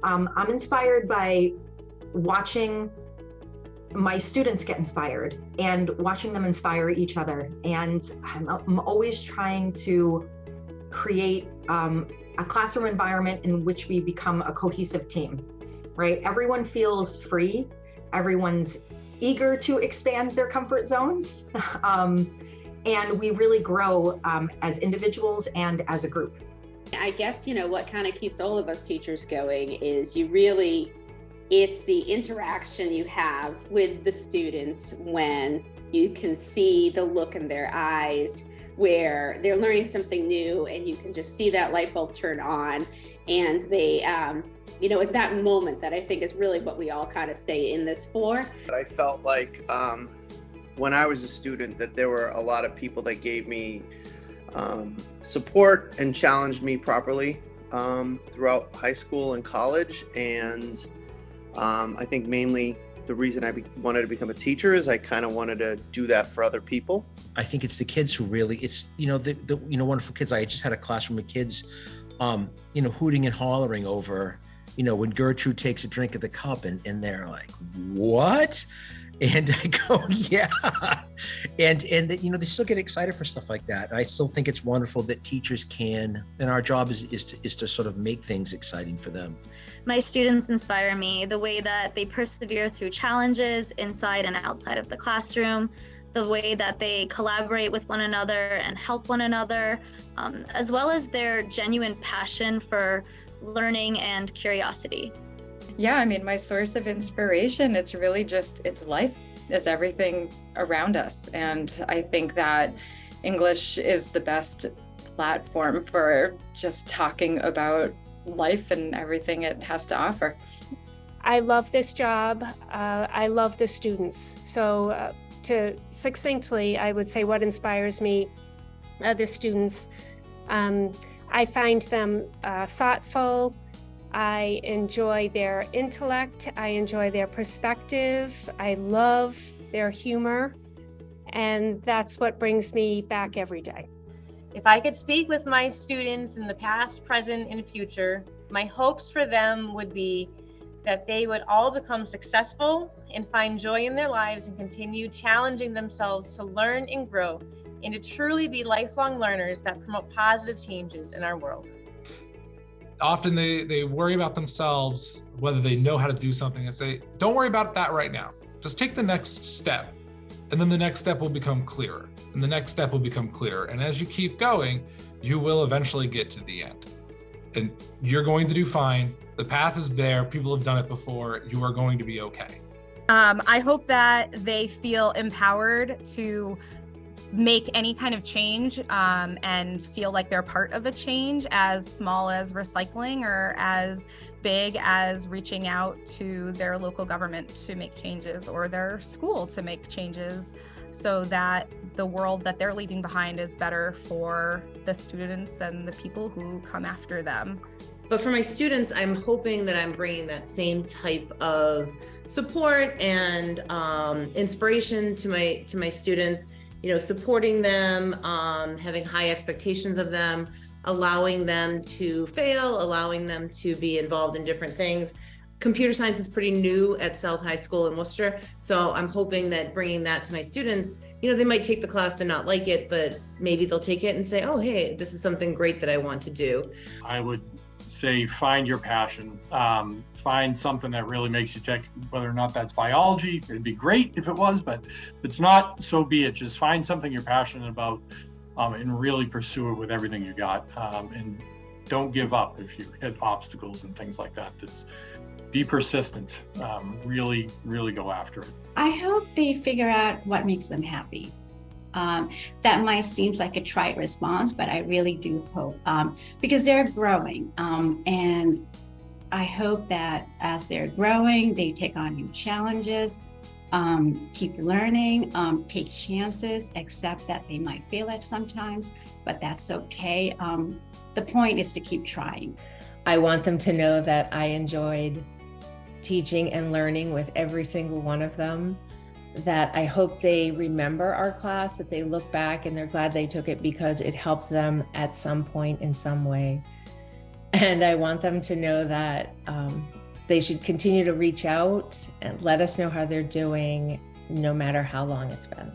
I'm inspired by watching my students get inspired and watching them inspire each other. And I'm always trying to create a classroom environment in which we become a cohesive team, right? Everyone feels free. Everyone's eager to expand their comfort zones. And we really grow as individuals and as a group. I guess, what kind of keeps all of us teachers going is it's the interaction you have with the students when you can see the look in their eyes where they're learning something new and you can just see that light bulb turn on, and they, it's that moment that I think is really what we all kind of stay in this for. I felt like when I was a student that there were a lot of people that gave me support and challenged me properly throughout high school and college. And I think mainly the reason I wanted to become a teacher is I kind of wanted to do that for other people. I think it's the kids who really, it's, the wonderful kids. I just had a classroom of kids, hooting and hollering over, when Gertrude takes a drink of the cup and they're like, what? And I go, yeah. And they still get excited for stuff like that. I still think it's wonderful that teachers can, and our job is to sort of make things exciting for them. My students inspire me, the way that they persevere through challenges inside and outside of the classroom, the way that they collaborate with one another and help one another, as well as their genuine passion for learning and curiosity. Yeah, I mean, my source of inspiration, it's really just, it's life, it's everything around us. And I think that English is the best platform for just talking about life and everything it has to offer. I love this job. I love the students. So succinctly, I would say what inspires me, the students, I find them thoughtful. I enjoy their intellect. I enjoy their perspective. I love their humor. And that's what brings me back every day. If I could speak with my students in the past, present, and future, my hopes for them would be that they would all become successful and find joy in their lives and continue challenging themselves to learn and grow and to truly be lifelong learners that promote positive changes in our world. Often they worry about themselves, whether they know how to do something, and say, don't worry about that right now. Just take the next step. And then the next step will become clearer. And the next step will become clearer. And as you keep going, you will eventually get to the end. And you're going to do fine. The path is there. People have done it before. You are going to be okay. I hope that they feel empowered to make any kind of change and feel like they're part of a change, as small as recycling or as big as reaching out to their local government to make changes or their school to make changes, so that the world that they're leaving behind is better for the students and the people who come after them. But for my students, I'm hoping that I'm bringing that same type of support and inspiration to my students. Supporting them, having high expectations of them, allowing them to fail, allowing them to be involved in different things. Computer science is pretty new at South High School in Worcester, so I'm hoping that bringing that to my students, they might take the class and not like it, but maybe they'll take it and say, oh, hey, this is something great that I want to do. I would say find your passion. Find something that really makes you tick, whether or not that's biology. It'd be great if it was, but if it's not, so be it. Just find something you're passionate about and really pursue it with everything you got. And don't give up if you hit obstacles and things like that. Be persistent. Really, really go after it. I hope they figure out what makes them happy. That might seem like a trite response, but I really do hope, because they're growing, and I hope that as they're growing, they take on new challenges, keep learning, take chances, accept that they might fail at sometimes, but that's okay. The point is to keep trying. I want them to know that I enjoyed teaching and learning with every single one of them, that I hope they remember our class, that they look back and they're glad they took it because it helps them at some point in some way. And I want them to know that they should continue to reach out and let us know how they're doing, no matter how long it's been.